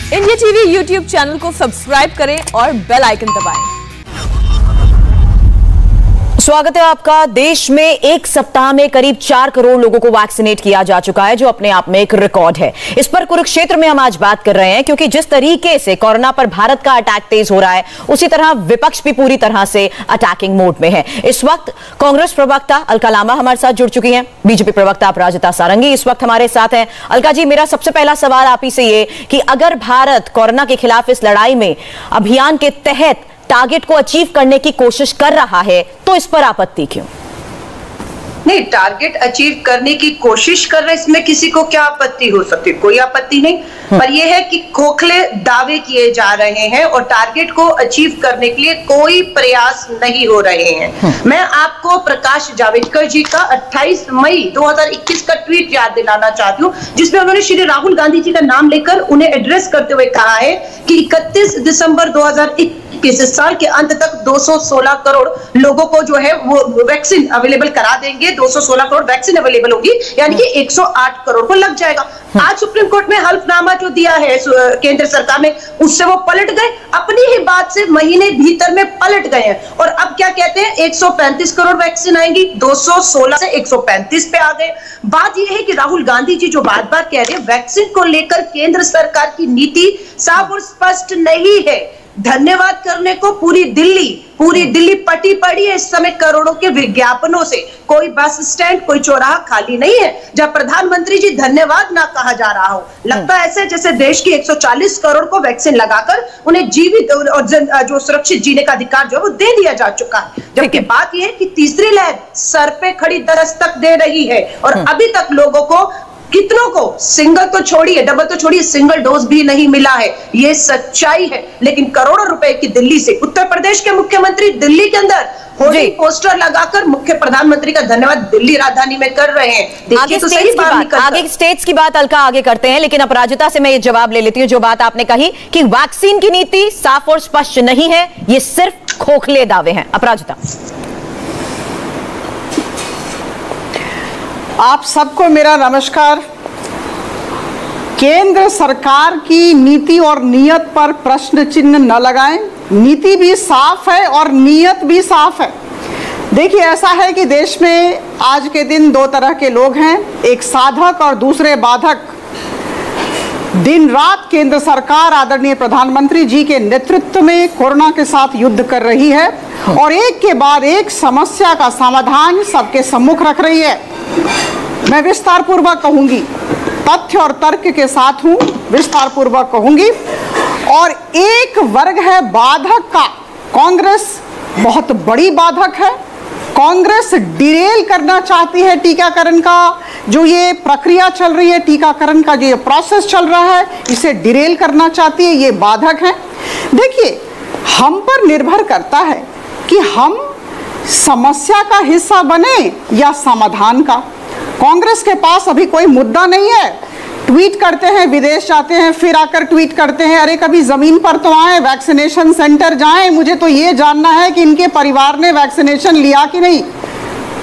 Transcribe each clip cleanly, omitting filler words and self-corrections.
India TV YouTube channel को subscribe करें और बेल आइकन दबाएं। स्वागत है आपका। देश में एक सप्ताह में करीब 4 करोड़ लोगों को वैक्सीनेट किया जा चुका है, जो अपने आप में एक रिकॉर्ड है। इस पर कुरुक्षेत्र में हम आज बात कर रहे हैं, क्योंकि जिस तरीके से कोरोना पर भारत का अटैक तेज हो रहा है, उसी तरह विपक्ष भी पूरी तरह से अटैकिंग मोड में है। इस वक्त कांग्रेस प्रवक्ता अलका लांबा हमारे साथ जुड़ चुकी हैं, बीजेपी प्रवक्ता अपराजिता सारंगी इस वक्त हमारे साथ हैं। अलका जी, मेरा सबसे पहला सवाल आप ही से ये कि अगर भारत कोरोना के खिलाफ इस लड़ाई में अभियान के तहत टारगेट को अचीव करने की कोशिश कर रहा है, तो इस पर आपत्ति क्यों? नहीं, टारगेट अचीव करने की कोशिश कर रहे, इसमें किसी को क्या आपत्ति हो सकती है? कोई आपत्ति नहीं। पर यह है कि खोखले दावे किए जा रहे हैं और टारगेट को अचीव करने के लिए कोई प्रयास नहीं हो रहे हैं। मैं आपको प्रकाश जावड़ेकर जी का 28 मई 2021 का ट्वीट याद दिलाना चाहती हूँ, जिसमें उन्होंने श्री राहुल गांधी जी का नाम लेकर उन्हें एड्रेस करते हुए कहा है कि 31 दिसंबर 2021 साल के अंत तक 216 करोड़ लोगों को जो है वो वैक्सीन अवेलेबल करा देंगे। 216 करोड़ वैक्सीन अवेलेबल होगी, यानी कि 108 करोड़ को लग जाएगा। आज सुप्रीम कोर्ट में हल्फनामा जो दिया है केंद्र सरकार ने, उससे वो पलट गए, अपनी ही बात से महीने भीतर में पलट गए हैं। और अब क्या कहते हैं, 135 करोड़ वैक्सीन आएंगी, 216 से 135 पे आ गए। बात यह है कि राहुल गांधी जी जो बार बार कह रहे हैं, वैक्सीन को लेकर केंद्र सरकार की नीति साफ और स्पष्ट नहीं है। धन्यवाद करने को पूरी दिल्ली पटी पड़ी है इस समय करोड़ों के विज्ञापनों से। कोई बस स्टैंड, कोई चौराहा खाली नहीं है जब प्रधानमंत्री जी धन्यवाद ना कहा जा रहा हो। लगता है ऐसे जैसे देश की 140 करोड़ को वैक्सीन लगाकर उन्हें जीवित और जो सुरक्षित जीने का अधिकार जो है वो दे दिया जा चुका है। जबकि बात यह है कि तीसरी लहर सर पे खड़ी दस्तक दे रही है और अभी तक लोगों को, कितनों को, सिंगल तो छोड़िए, डबल तो छोड़िए, सिंगल डोज भी नहीं मिला है। ये सच्चाई है। लेकिन करोड़ों रुपए की दिल्ली से, उत्तर प्रदेश के मुख्यमंत्री दिल्ली के अंदर होर्डिंग पोस्टर लगाकर मुख्य प्रधानमंत्री का धन्यवाद दिल्ली राजधानी में कर रहे हैं। देखिए तो सही बात, आगे स्टेट्स की बात अलका आगे करते हैं, लेकिन अपराजिता से मैं ये जवाब ले लेती हूँ। जो बात आपने कही कि वैक्सीन की नीति साफ और स्पष्ट नहीं है, ये सिर्फ खोखले दावे हैं। अपराजिता, आप सबको मेरा नमस्कार। केंद्र सरकार की नीति और नियत पर प्रश्न चिन्ह न लगाएं। नीति भी साफ है और नियत भी साफ है। देखिए, ऐसा है कि देश में आज के दिन 2 तरह के लोग हैं, एक साधक और दूसरे बाधक। दिन रात केंद्र सरकार आदरणीय प्रधानमंत्री जी के नेतृत्व में कोरोना के साथ युद्ध कर रही है और एक के बाद एक समस्या का समाधान सबके सम्मुख रख रही है। मैं विस्तार पूर्वक कहूंगी, तथ्य और तर्क के साथ हूं, विस्तार पूर्वक कहूंगी। और एक वर्ग है बाधक का। कांग्रेस बहुत बड़ी बाधक है। कांग्रेस डिरेल करना चाहती है टीकाकरण का, जो ये प्रक्रिया चल रही है, टीकाकरण का जो ये प्रोसेस चल रहा है, इसे डिरेल करना चाहती है। ये बाधक है। देखिए, हम पर निर्भर करता है कि हम समस्या का हिस्सा बने या समाधान का। कांग्रेस के पास अभी कोई मुद्दा नहीं है। ट्वीट करते हैं, विदेश जाते हैं, फिर आकर ट्वीट करते हैं, अरे कभी जमीन पर तो आए, वैक्सीनेशन सेंटर जाएं, मुझे तो ये जानना है कि इनके परिवार ने वैक्सीनेशन लिया कि नहीं।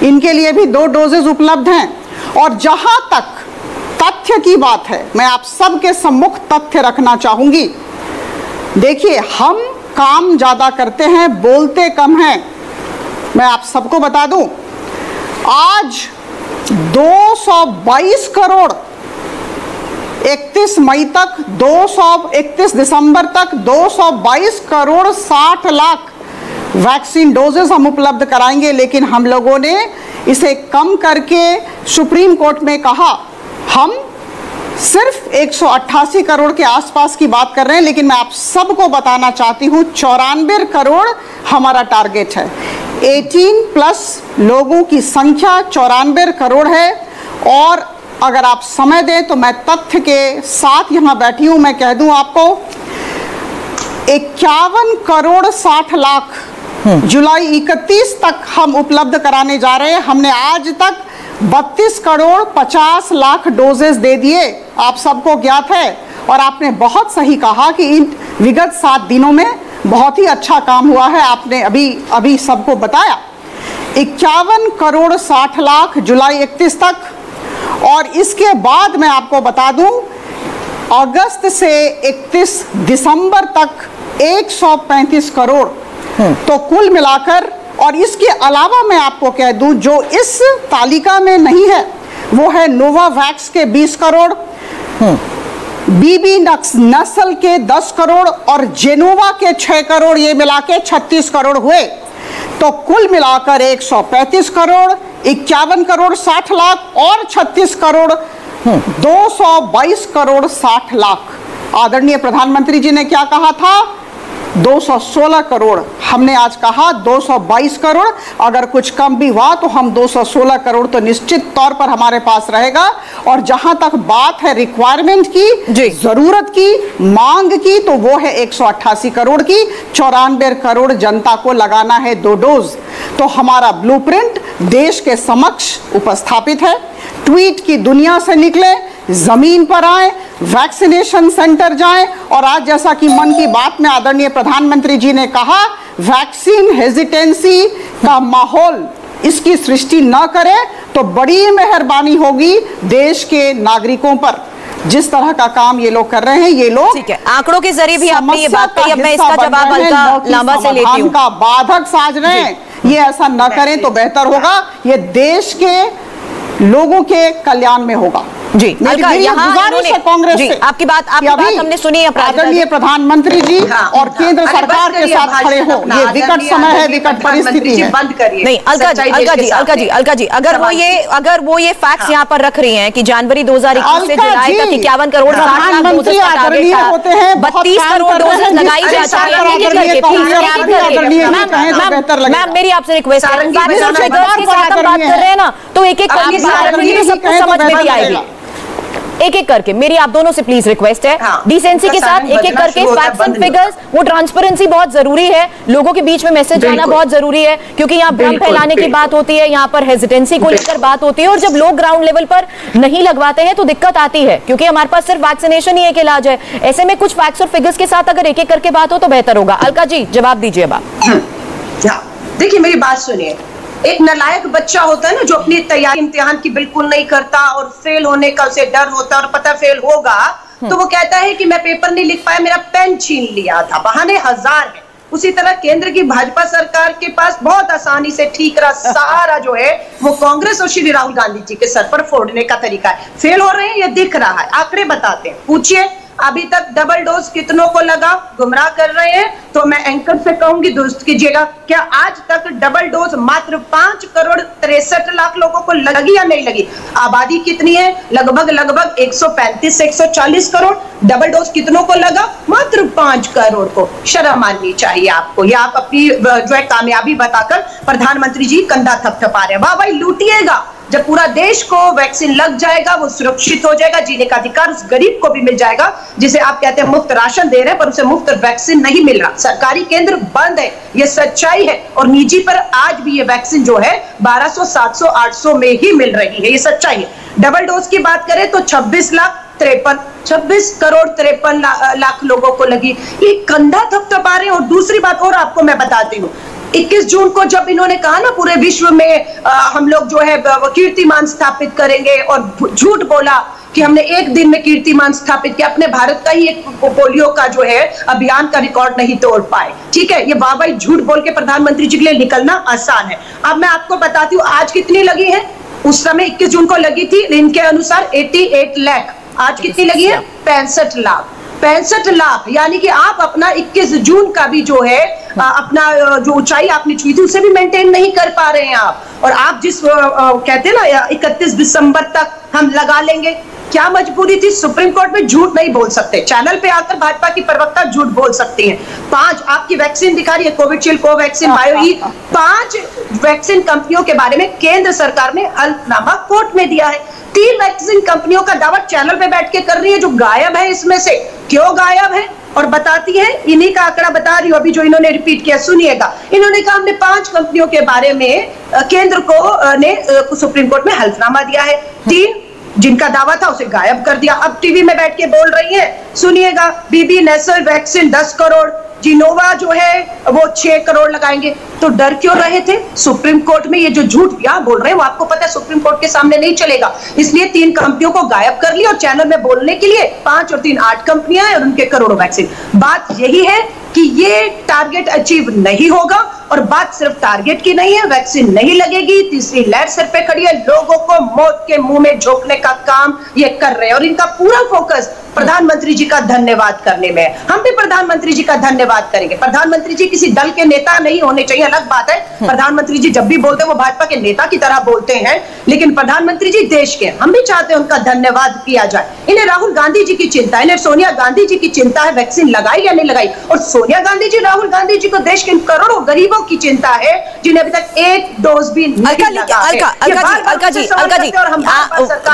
इनके लिए भी 2 डोजेज उपलब्ध हैं। और जहां तक तथ्य की बात है, मैं आप सबके सम्मुख तथ्य रखना चाहूंगी। देखिए, हम काम ज्यादा करते हैं, बोलते कम हैं। मैं आप सबको बता दूं, आज 222 करोड़ 31 मई तक 31 दिसंबर तक 222 करोड़ 60 लाख वैक्सीन डोजेस हम उपलब्ध कराएंगे। लेकिन हम लोगों ने इसे कम करके सुप्रीम कोर्ट में कहा, हम सिर्फ 188 करोड़ के आसपास की बात कर रहे हैं। लेकिन मैं आप सबको बताना चाहती हूँ, 94 करोड़ हमारा टारगेट है। 18+ लोगों की संख्या 94 करोड़ है। और अगर आप समय दें तो मैं तथ्य के साथ यहाँ बैठी हूँ, मैं कह दूँ आपको, 51 करोड़ 60 लाख जुलाई 31 तक हम उपलब्ध कराने जा रहे हैं। हमने आज तक 32 करोड़ 50 लाख डोजेस दे दिए, आप सबको ज्ञात है। और आपने बहुत सही कहा कि इन विगत 7 दिनों में बहुत ही अच्छा काम हुआ है। आपने अभी सबको बताया 51 करोड़ 60 लाख जुलाई 31 तक। और इसके बाद मैं आपको बता दूं अगस्त से 31 दिसंबर तक 135 करोड़। तो कुल मिलाकर, और इसके अलावा मैं आपको कह दूं जो इस तालिका में नहीं है वो है नोवावैक्स के 20 करोड़, बीबी नस्ल के 10 करोड़ और जेनोवा के 6 करोड़, ये मिला के 36 करोड़ हुए। तो कुल मिलाकर 135 करोड़, 51 करोड़ 60 लाख और 36 करोड़ 222 करोड़ 60 लाख। आदरणीय प्रधानमंत्री जी ने क्या कहा था? 216 करोड़। हमने आज कहा 222 करोड़। अगर कुछ कम भी हुआ तो हम 216 करोड़ तो निश्चित तौर पर हमारे पास रहेगा। और जहां तक बात है रिक्वायरमेंट की, जरूरत की, मांग की, तो वो है 188 करोड़ की। 94 करोड़ जनता को लगाना है 2 डोज। तो हमारा ब्लूप्रिंट देश के समक्ष उपस्थापित है। ट्वीट की दुनिया से निकले, जमीन पर आए, वैक्सीनेशन सेंटर जाएं, और आज जैसा कि मन की बात में आदरणीय प्रधानमंत्री जी ने कहा, वैक्सीन हेजिटेंसी का माहौल इसकी सृष्टि न करें तो बड़ी मेहरबानी होगी देश के नागरिकों पर। जिस तरह का काम ये लोग कर रहे हैं, ये लोग ठीक है, आंकड़ों के जरिए भी आपने ये बात कही। अब मैं इसका जवाब हल्का लांबा से लेती हूं। का बाधक साज रहे हैं, ये ऐसा न करें तो बेहतर होगा। ये देश के लोगों के कल्याण में होगा। जी, अलका, यहाँ गुजारिश है कांग्रेस से, आपकी बात हमने सुनी। आदरणीय प्रधानमंत्री जी और केंद्र सरकार के साथ खड़े हो। ये विकट समय है, विकट परिस्थिति है। बंद करिए। नहीं, अलका जी, अगर वो ये फैक्ट्स यहाँ पर रख रही हैं कि जनवरी 2021 से जुलाई तक 51 करोड़ 60 लाख डोजेस का टारगेट था, 32 करोड़ डोजेस लगाई जा चाहिए। मैम, मेरी आपसे रिक्वेस्ट है, बात कर रहे हैं ना, तो एक-एक करके सबको समझ में भी आएगी। एक-एक करके मेरी आप दोनों से प्लीज रिक्वेस्ट है, डिसेंसी के साथ एक-एक करके फैक्ट्स एंड फिगर्स, वो ट्रांसपेरेंसी बहुत जरूरी है, लोगों के बीच में मैसेज जाना बहुत जरूरी है, क्योंकि यहाँ भ्रम फैलाने की बात होती है, यहाँ पर हेजिटेंसी को लेकर बात होती है, और जब लोग ग्राउंड लेवल पर नहीं लगवाते हैं तो दिक्कत आती है, क्योंकि हमारे पास सिर्फ वैक्सीनेशन ही एक इलाज है। ऐसे में कुछ फैक्ट्स और फिगर्स के साथ अगर एक-एक करके बात हो तो बेहतर होगा। अलका जी, जवाब दीजिए अब आप। देखिए, मेरी बात सुनिए। एक नालायक बच्चा होता है ना, जो अपनी तैयारी इम्तिहान की बिल्कुल नहीं करता और फेल होने का उसे डर होता है और पता फेल होगा, तो वो कहता है कि मैं पेपर नहीं लिख पाया, मेरा पेन छीन लिया था। बहाने हजार है। उसी तरह केंद्र की भाजपा सरकार के पास बहुत आसानी से ठीक सहारा जो है वो कांग्रेस और श्री राहुल गांधी जी के सर पर फोड़ने का तरीका है। फेल हो रहे हैं, ये दिख रहा है, आंकड़े बताते हैं। पूछिए अभी तक डबल डोज कितनों को लगा? गुमराह कर रहे हैं तो मैं एंकर से कहूंगी दुरुस्त कीजिएगा, क्या आज तक डबल डोज मात्र 5 करोड़ 63 लाख लोगों को लगी या नहीं लगी? आबादी कितनी है? लगभग 135 से 140 करोड़। डबल डोज कितनों को लगा? मात्र 5 करोड़ को। शर्म आनी चाहिए आपको। या आप अपनी जो है कामयाबी बताकर प्रधानमंत्री जी कंधा थपथपा रहे हैं। वाह भाई, लूटिएगा। जब पूरा देश को वैक्सीन लग जाएगा, वो सुरक्षित हो जाएगा, जीने का अधिकार उस गरीब को भी मिल जाएगा जिसे आप कहते हैं मुफ्त राशन दे रहे हैं पर उसे मुफ्त वैक्सीन नहीं मिल रहा। सरकारी केंद्र बंद है, ये सच्चाई है, और निजी पर आज भी ये वैक्सीन जो है 1200, 700, 800 में ही मिल रही है, ये सच्चाई है। डबल डोज की बात करें तो 26 करोड़ 53 लाख लोगों को लगी। ये कंधा थपथपा रहे हैं। और दूसरी बात और आपको मैं बताती हूँ, 21 जून को जब इन्होंने कहा ना पूरे विश्व में हम लोग जो है कीर्तिमान स्थापित करेंगे, और झूठ बोला कि हमने एक दिन में कीर्तिमान स्थापित किया, अपने भारत का ही एक पोलियो का जो है अभियान का रिकॉर्ड नहीं तोड़ पाए। ठीक है, ये वाह झूठ बोल के प्रधानमंत्री जी के लिए निकलना आसान है। अब मैं आपको बताती हूँ आज कितनी लगी है। उस समय 21 जून को लगी थी, इनके अनुसार 88 लाख। आज कितनी लगी है? 65 लाख। 65 लाख, यानी कि आप अपना 21 जून का भी जो है अपना जो ऊंचाई आपने छुई थी उसे भी मेंटेन नहीं कर पा रहे हैं आप। और आप जिस कहते हैं ना 31 दिसंबर तक हम लगा लेंगे, क्या मजबूरी थी? सुप्रीम कोर्ट में झूठ नहीं बोल सकते, चैनल पे आकर भाजपा की प्रवक्ता झूठ बोल सकती हैं। 5 आपकी वैक्सीन दिखा रही है, कोविशील्ड, कोवैक्सीन, बायोई, 5 वैक्सीन कंपनियों के बारे में केंद्र सरकार ने हल्फनामा कोर्ट में दिया है। 3 वैक्सीन कंपनियों का दावा चैनल पे बैठ के कर रही है, जो गायब है इसमें से। क्यों गायब है? और बताती है, इन्हीं का आंकड़ा बता रही हूं अभी जो इन्होंने रिपीट किया, सुनिएगा। इन्होंने कहा हमने 5 कंपनियों के बारे में केंद्र को ने सुप्रीम कोर्ट में हल्फनामा दिया है। 3 जिनका दावा था उसे गायब कर दिया। अब टीवी में बैठ के बोल रही है, सुनिएगा। बीबी नेसल वैक्सीन 10 करोड़, जिनोवा जो है वो 6 करोड़ लगाएंगे। तो डर क्यों रहे थे? सुप्रीम कोर्ट में ये जो झूठ यहाँ बोल रहे हैं वो आपको पता है सुप्रीम कोर्ट के सामने नहीं चलेगा, इसलिए 3 कंपनियों को गायब कर लिया और चैनल में बोलने के लिए 5 और 3 8 कंपनियां हैं और उनके करोड़ों वैक्सीन। बात यही है कि ये टारगेट अचीव नहीं होगा और बात सिर्फ टारगेट की नहीं है, वैक्सीन नहीं लगेगी, तीसरी लहर सिर पे खड़ी है, लोगों को मौत के मुंह में झोंकने का काम ये कर रहे हैं और इनका पूरा फोकस प्रधानमंत्री जी का धन्यवाद करने में है। हम भी प्रधानमंत्री जी का धन्यवाद करेंगे। प्रधानमंत्री जी किसी दल के नेता नहीं होने चाहिए, अलग बात है। प्रधानमंत्री जी जब भी बोलते हैं वो भाजपा के नेता की तरह बोलते हैं, लेकिन प्रधानमंत्री जी देश के, हम भी चाहते हैं उनका धन्यवाद किया जाए। इन्हें राहुल गांधी जी की चिंता, इन्हें सोनिया गांधी जी की चिंता है वैक्सीन लगाई या नहीं लगाई, और सोनिया गांधी जी, राहुल गांधी जी को देश के करोड़ों गरीबों की चिंता है जिन्हें अभी तक एक डोज भी नहीं लगा है। अलका जी,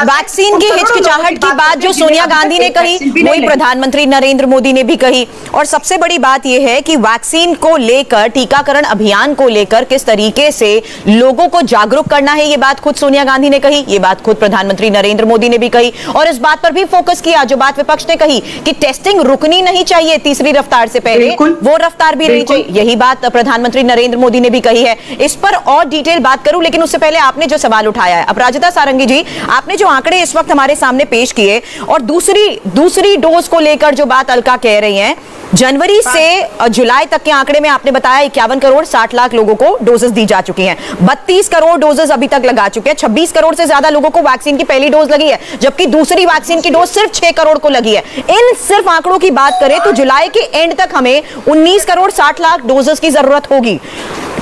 वैक्सीन की हिचकिचाहट की बात जो सोनिया गांधी ने कही वही प्रधानमंत्री नरेंद्र मोदी ने भी कही, और सबसे बड़ी बात यह है कि वैक्सीन को लेकर, टीकाकरण अभियान को लेकर किस तरीके से लोगों को जागरूक करना है, ये बात खुद सोनिया गांधी ने कही, ये बात खुद प्रधानमंत्री नरेंद्र मोदी ने भी कही, और इस बात पर भी फोकस किया जो बात विपक्ष ने कही कि टेस्टिंग रुकनी नहीं चाहिए तीसरी रफ्तार से पहले, वो रफ्तार भी नहीं चाहिए, यही बात प्रधानमंत्री नरेंद्र मोदी ने भी कही है। इस पर और डिटेल बात करूं, लेकिन उससे पहले आपने जो सवाल उठाया है, अपराजिता सारंगी जी, आपने जो आंकड़े इस वक्त हमारे सामने पेश किए और दूसरी डोज को लेकर जो बात अलका कह रही हैं, जनवरी से जुलाई तक के आंकड़े में आपने बताया 51 करोड़ 60 लाख लोगों को डोजेस दी जा चुकी हैं, 32 करोड़ डोजेस अभी तक लगा चुके हैं, 26 करोड़ से ज्यादा लोगों को वैक्सीन की पहली डोज लगी है, जबकि दूसरी वैक्सीन की डोज सिर्फ 6 करोड़ को लगी है। इन सिर्फ आंकड़ों की बात करें तो जुलाई के एंड तक हमें 19 करोड़ 60 लाख डोजेस की जरूरत होगी।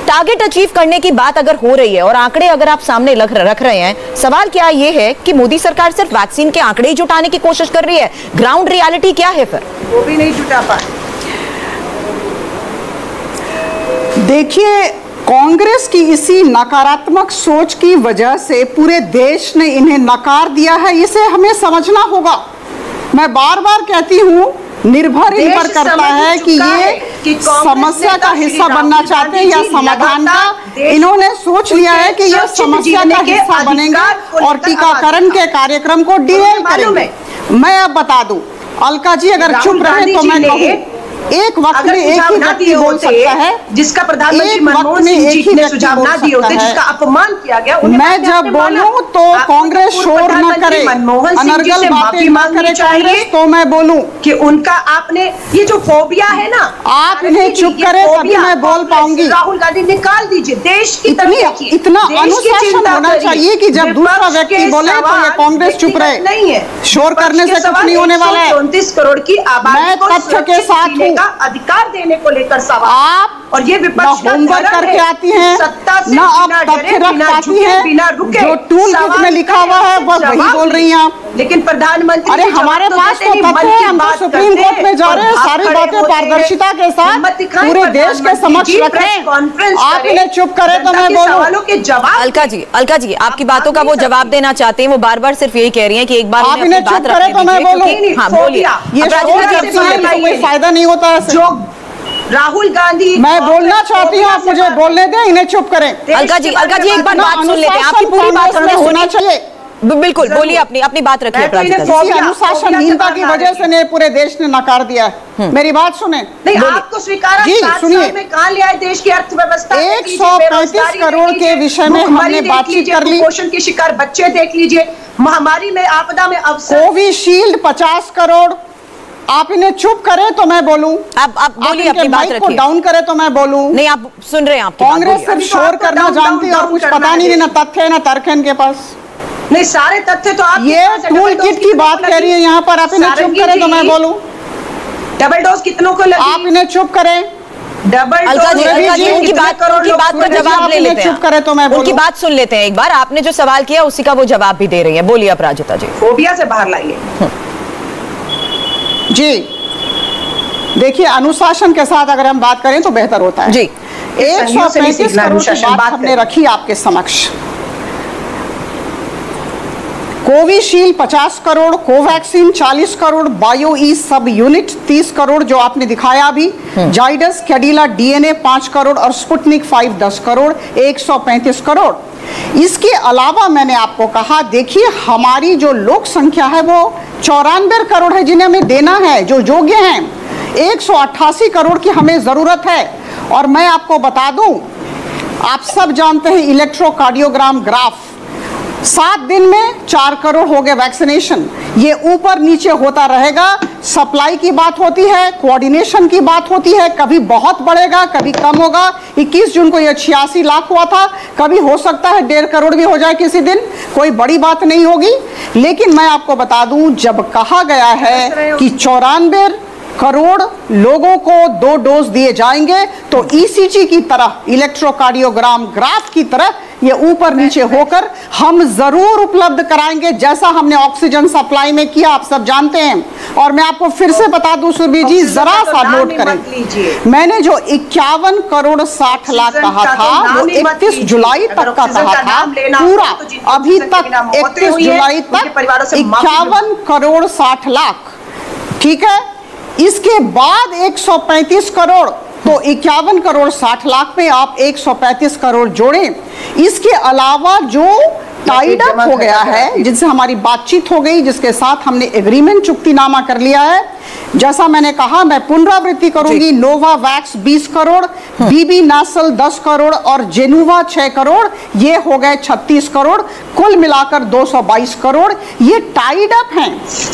टारगेट अचीव करने की बात अगर हो रही है और आंकड़े अगर आप सामने रख रहे हैं, सवाल क्या ये है कि मोदी सरकार सिर्फ वैक्सीन के आंकड़े ही जुटाने की कोशिश कर रही है, ग्राउंड रियलिटी क्या है फिर? वो भी नहीं जुटा पाए। देखिए, कांग्रेस की इसी नकारात्मक सोच की वजह से पूरे देश ने इन्हें नकार दिया है, इसे हमें समझना होगा। मैं बार बार कहती हूँ, निर्भर इन पर करता है कि ये समस्या का हिस्सा बनना चाहते हैं या समाधान का। इन्होंने सोच लिया है कि ये समस्या का हिस्सा बनेंगे और टीकाकरण के कार्यक्रम को डिरेल करेंगे। मैं अब बता दूं, अलका जी अगर चुप रहे तो मैं कहूं, एक वक्त में एक ही व्यक्ति बोल सकता है, जिसका प्रधानमंत्री मनमोहन सिंह जी ने सुझाव ना दिए होते, जिसका अपमान किया गया। मैं जब बोलूं तो कांग्रेस शोर न करे, अनर्गल बातें न करे कांग्रेस, तो मैं बोलूं कि उनका आपने ये जो फोबिया है ना, आप इन्हें चुप करे तभी मैं बोल पाऊंगी। राहुल गांधी निकाल दीजिए, देश की इतना अनुशासन होना चाहिए कि जब दूसरा व्यक्ति बोले तो ये कांग्रेस चुप रहे। नहीं है, शोर करने से कुछ नहीं होने वाला है। 34 करोड़ की आबादी को तथ्य के साथ का अधिकार देने को लेकर सवाल, आप और ये विपक्ष का होमवर्क करके आती हैं, न आप तथ्य रख पाती हैं, जो टूल किट में लिखा हुआ है बस वही बोल रही हैं आप। लेकिन प्रधानमंत्री, अरे हमारे पास तो तथ्य है, हम तो सुप्रीम कोर्ट में जा रहे हैं, सारी बातें पारदर्शिता के साथ पूरे देश के समक्ष रखें। आप इन्हें चुप करें तो मैं बोलूं। सवालों के जवाब। अलका जी आपकी बातों का वो जवाब देना चाहते हैं, वो बार बार सिर्फ यही कह रही हैं कि एक बार आप इन्हें चुप करें तो मैं बोलूं। हाँ बोलिए। कोई फायदा नहीं होता है। जो राहुल गांधी, मैं बोलना चाहती हूँ, आप मुझे बोलने दें, इन्हें चुप करें। अलका जी एक बार बात सुन लेते हैं, आपकी पूरी बात हमें होना चाहिए। बिल्कुल बोलिए, अपनी बात रखिए। अनुशासनहीनता की वजह से ने पूरे देश ने नकार दिया है। मेरी बात सुने। आपको स्वीकार जी सुनिए, में कहां ले आए देश की अर्थव्यवस्था? 135 करोड़ के विषय में हमने बातचीत कर ली। कुपोषण के शिकार बच्चे देख लीजिए, महामारी में, आपदा में अवसर, कोविशील्ड 50 करोड़। आप इन्हें चुप करें तो मैं बोलूं। आप बोलिए, अपनी बात रखिए। डाउन करें तो मैं बोलूं। नहीं, आप सुन रहे हैं। आप कांग्रेस सिर्फ शोर करना जानती है और कुछ पता नहीं, ना तथ्य ना तर्क है इनके पास। नहीं, सारे तथ्य तो आप ये टूल किट की बात कह रही है यहाँ पर। आप इन्हें चुप करें तो मैं बोलूं। डबल डोज कितनों को लगी? आप इन्हें चुप करें। डबल डोज उनकी बात पर जवाब ले लेते हैं। चुप करें तो मैं बोलूं। उनकी बात सुन लेते हैं एक बार। आपने जो सवाल किया उसी का वो जवाब भी दे रही है। बोलिए अपराजिता जी। फोबिया से बाहर लाइए। जी देखिए, अनुशासन के साथ अगर हम बात करें तो बेहतर होता है। जी 135 करोड़ की बात हमने रखी आपके समक्ष। Covishield 50 crore, Covaxin 40 crore, bio E subunit 30 crore जो आपने दिखाया अभी, जाइडस कैडिला डीएनए 5 करोड़ और स्पुतनिक 5 10 करोड़, 135 करोड़। इसके अलावा मैंने आपको कहा, देखिए हमारी जो लोक संख्या है वो 94 करोड़ है जिन्हें हमें देना है, जो योग्य हैं। 188 करोड़ की हमें जरूरत है। और मैं आपको बता दूं आप सब जानते हैं इलेक्ट्रोकार्डियोग्राम ग्राफ, 7 दिन में 4 करोड़ हो गए वैक्सीनेशन। ये ऊपर नीचे होता रहेगा। सप्लाई की बात होती है, कोऑर्डिनेशन की बात होती है, कभी बहुत बढ़ेगा कभी कम होगा। 21 जून को ये 86 लाख हुआ था, कभी हो सकता है 1.5 करोड़ भी हो जाए किसी दिन, कोई बड़ी बात नहीं होगी। लेकिन मैं आपको बता दूं, जब कहा गया है कि 94 करोड़ लोगों को 2 डोज दिए जाएंगे, तो ईसीजी की तरह, इलेक्ट्रोकार्डियोग्राम ग्राफ की तरह ये ऊपर नीचे होकर हम जरूर उपलब्ध कराएंगे, जैसा हमने ऑक्सीजन सप्लाई में किया, आप सब जानते हैं। और मैं आपको फिर से बता दूं सुरभि जी, जरा सा नोट करें, मैंने जो 51 करोड़ 60 लाख कहा था वो 31 जुलाई तक का कहा था पूरा। अभी तक 31 जुलाई तक 51 करोड़ 60 लाख, ठीक है। इसके बाद 135 करोड़, तो 51 करोड़ 60 लाख में आप 135 करोड़ जोड़ें। इसके अलावा जो टाइड अप हो गया है, जिनसे हमारी बातचीत हो गई, जिसके साथ हमने एग्रीमेंट चुक्तिनामा कर लिया है, जैसा मैंने कहा, मैं पुनरावृत्ति करूंगी, नोवावैक्स 20 करोड़, बीबी नेसल 10 करोड़ और जेनुवा 6 करोड़, ये हो गए 36 करोड़, कुल मिलाकर 222 करोड़। ये टाइड अप हैं।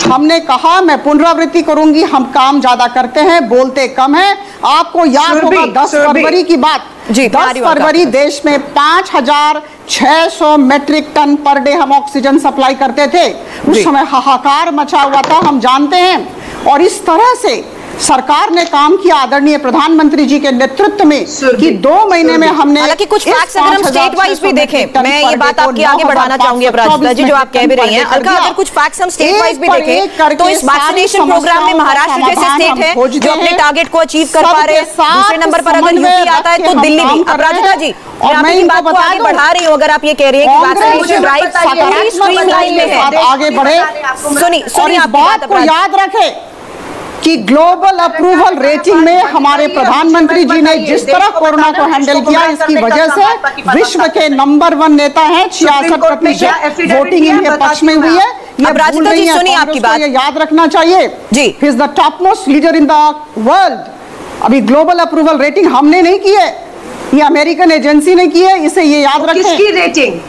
हमने कहा, मैं पुनरावृत्ति करूंगी, हम काम ज्यादा करते हैं, बोलते कम है। आपको याद होगा 10 फरवरी की बात, 10 फरवरी देश में 5600 मेट्रिक टन पर डे हम ऑक्सीजन सप्लाई करते थे। उस समय हाहाकार मचा हुआ था, हम जानते हैं। और इस तरह से सरकार ने काम किया आदरणीय प्रधानमंत्री जी के नेतृत्व में कि 2 महीने में हमने, हालांकि कुछ फैक्ट्स अगर हम स्टेट वाइज भी देखें, मैं ये बात आपकी आगे बढ़ाना चाहूंगी अपराजिता जी, जो आप कह भी रही हैं। अलका, अगर कुछ फैक्ट्स हम स्टेट वाइज भी देखें तो इस वैक्सीनेशन प्रोग्राम में महाराष्ट्र जैसे स्टेट है जो अपने टारगेट को अचीव कर पा रहे हैं। दूसरे नंबर पर अगर यूपी आता है तो दिल्ली भी। अपराजिता जी, मैं आपकी बात को आगे बढ़ा रही हूँ। अगर आप ये कह रही हैं कि वैक्सीनेशन ड्राइव स्ट्रीमलाइन में है, आगे बढ़े। सुनिए आपकी बात, को याद रखे कि ग्लोबल अप्रूवल रेटिंग में हमारे प्रधानमंत्री जी ने जिस तरह कोरोना को हैंडल किया, इसकी वजह से विश्व के नंबर 1 नेता हैं। 66% वोटिंग इनके पक्ष में हुई है। ये अपराजिता जी, सुनिए आपकी बात, ये याद रखना चाहिए ji. He is the topmost leader in the world. अभी ग्लोबल अप्रूवल रेटिंग हमने नहीं की है, ये अमेरिकन एजेंसी ने की है, इसे ये याद रखें। किसकी रेटिंग?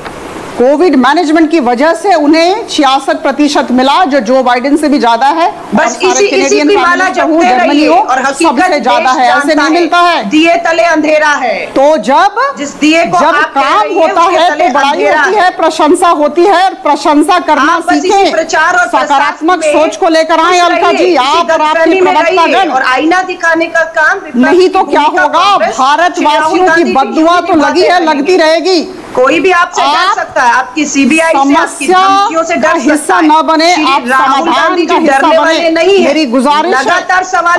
कोविड मैनेजमेंट की वजह से उन्हें 66% मिला, जो जो बाइडेन से भी ज्यादा है। बस इसी की माला जपते रहिए और सबसे ज्यादा है, ऐसे नहीं मिलता है। दिए तले अंधेरा है, तो जब जिस दिए को जब काम होता है तो बड़ाई होती है, प्रशंसा होती है। प्रशंसा करना सीखें, सकारात्मक सोच को लेकर आए। अलका जी, आप और आपके प्रवक्तागण, और आईना दिखाने का काम नहीं तो क्या होगा, भारतवासियों की बददुआ तो लगी है, लगती रहेगी। कोई भी आपसे डर सकता है, आपकी सीबीआई से, आपकी धमकियों से डर हिस्सा न बने, आप समाधान का हिस्सा बने। मेरी गुजारिश है,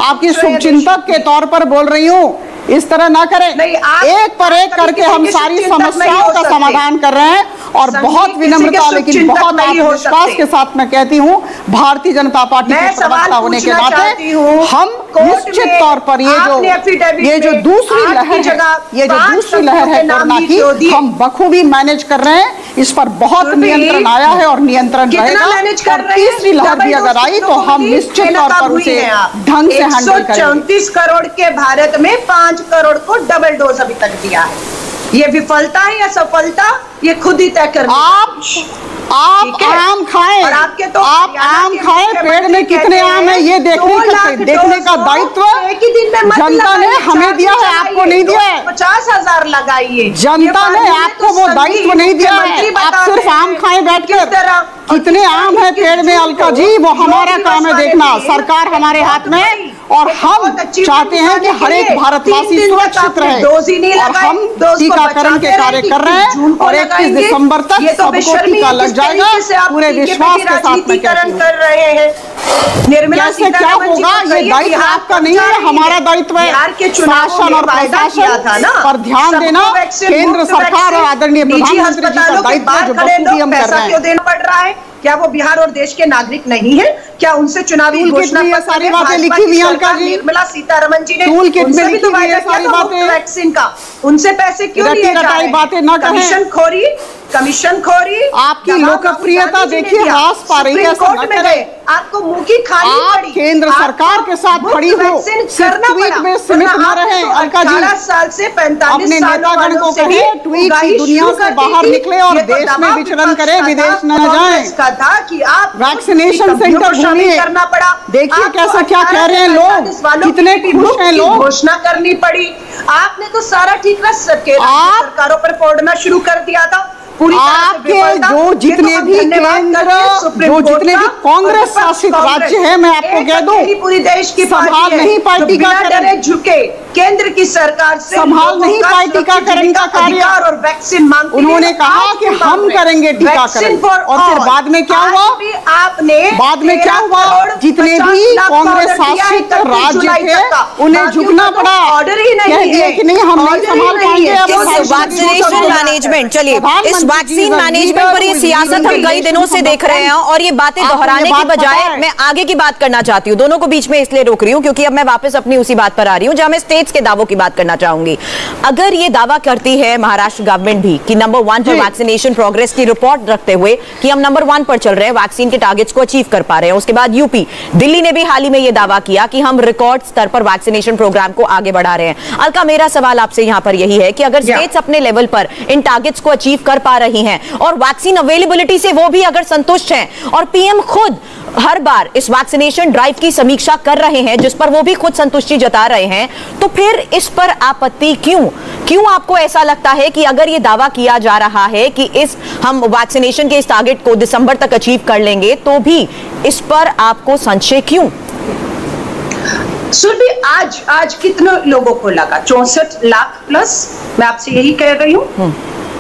आपकी शुभचिंतक के तौर पर बोल रही हूँ, इस तरह ना करें। एक पर एक करके हम सारी समस्याओं का समाधान कर रहे हैं। और बहुत विनम्रता लेकिन बहुत आत्मविश्वास के साथ मैं कहती हूँ, भारतीय जनता पार्टी के प्रवक्ता होने के नाते हम निश्चित तौर पर ये जो दूसरी लहर है कोरोना की, हम बखूबी मैनेज कर रहे हैं। इस पर बहुत नियंत्रण आया है और नियंत्रण रहेगा। और तीसरी लहर भी अगर आई तो हम निश्चित तौर पर उसे ढंग से हैंडल करेंगे। 134 करोड़ के भारत में 5 करोड़ को डबल डोज अभी तक दिया है। ये विफलता है या सफलता, ये खुद ही तय करना। आप आम खाएं, और आपके तो आप आम खाएं, पेड़ में कितने आम है ये देखने का दायित्व एक ही दिन में जनता ने हमें दिया है, आपको नहीं दिया है। 50,000 लगाइए, जनता ने आपको वो दायित्व नहीं दिया है। आप सिर्फ आम खाएं बैठकर। कितने आम है पेड़ में अलका जी, वो हमारा काम है देखना। सरकार हमारे हाथ में, और हम चाहते हैं कि हर एक भारतवासी सुरक्षित रहे। और हम टीकाकरण के कार्य कर रहे हैं और 31 दिसंबर तक सबको टीका लग जाएगा। पूरे विश्वास के साथ में कर रहे हैं। निर्मला क्या होगा, ये दायित्व आपका नहीं है, हमारा दायित्व है। शासन और प्रशासन पर ध्यान देना केंद्र सरकार और आदरणीय प्रधानमंत्री जी का दायित्व है, जो बखूबी हम कर रहे हैं। देना पड़ रहा है। क्या वो बिहार और देश के नागरिक नहीं है? क्या उनसे चुनावी घोषणा सारी बातें लिखी हुई हैं अलका जी, निर्मला सीतारमण जी ने उनसे भी तो वायदा किया था वैक्सीन का, उनसे पैसे क्यों लिए जा रहे हैं? बातें न करें। कमीशन खोरी कमीशन खोरी, आपकी लोकप्रियता देखिए ह्रास पा रही है। कोर्ट में गए, आपको मुंह की खानी पड़ी, केंद्र सरकार के साथ खड़ी हो, ट्वीट में सीमित न रहे। अलका जी 18 साल से 45 अपने नेतागण को कहे ट्वीट की दुनिया से बाहर निकले और देश में विचरण करे, विदेश न जाए। था कि आप वैक्सीनेशन सेंटर घूमिए, करना पड़ा। देखिए कैसा क्या कह रहे हैं लोग, कितने खुश हैं लोग। घोषणा करनी पड़ी, आपने तो सारा ठीक ना सरकारों पर फोड़ना शुरू कर दिया था। आपके जो जितने भी केंद्र, जो जितने भी कांग्रेस शासित राज्य है, मैं आपको कह दूं, पूरी देश की संभाल नहीं पाई टीकाकरण, झुके केंद्र की सरकार से संभाल नहीं पाई टीकाकरण का कार्य और वैक्सीन मांगती। उन्होंने कहा कि हम करेंगे टीकाकरण, और फिर बाद में क्या हुआ? आपने बाद में क्या हुआ? जितने भी कांग्रेस शासित राज्य थे उन्हें झुकना पड़ा, ऑर्डर ही नहीं है कि नहीं हम नहीं संभाल पाएंगे। वैक्सीनेशन मैनेजमेंट, चलिए इस वैक्सीन मैनेजमेंट पर ये सियासत हम कई दिनों से देख रहे हैं और ये बातें दोहराने की बजाय मैं आगे की बात करना चाहती हूँ। दोनों को बीच में इसलिए रोक रही हूँ क्योंकि अब मैं वापस अपनी उसी बात पर आ रही हूँ जहां मैं स्टेट्स के दावों की बात करना चाहूंगी। अगर ये दावा करती है महाराष्ट्र गवर्नमेंट भी कि नंबर 1 पर वैक्सीनेशन प्रोग्रेस की रिपोर्ट रखते हुए कि हम नंबर 1 पर चल रहे हैं, वैक्सीन के टारगेट्स को अचीव कर पा रहे हैं। उसके बाद यूपी, दिल्ली ने भी हाल ही में यह दावा किया कि हम रिकॉर्ड स्तर पर वैक्सीनेशन प्रोग्राम को आगे बढ़ा रहे हैं। अलका, मेरा सवाल आपसे यहां पर यही है कि अगर स्टेट्स अपने लेवल पर इन टारगेट्स को अचीव कर पा रही हैं और वैक्सीन अवेलेबिलिटी से वो भी अगर संतुष्ट हैं और पीएम खुद हर बार इस वैक्सीनेशन ड्राइव की समीक्षा कर रहे हैं जिस पर वो भी खुद संतुष्टि जता रहे हैं, तो फिर इस पर आपत्ति क्यों आपको ऐसा लगता है कि अगर ये दावा किया जा रहा है कि हम वैक्सीनेशन के इस टारगेट को दिसंबर तक अचीव कर लेंगे, तो भी इस पर आपको संशय क्यों? सुरभि, आज कितने लोगों को लगा? 64 लाख प्लस, मैं आपसे यही कह रही हूँ।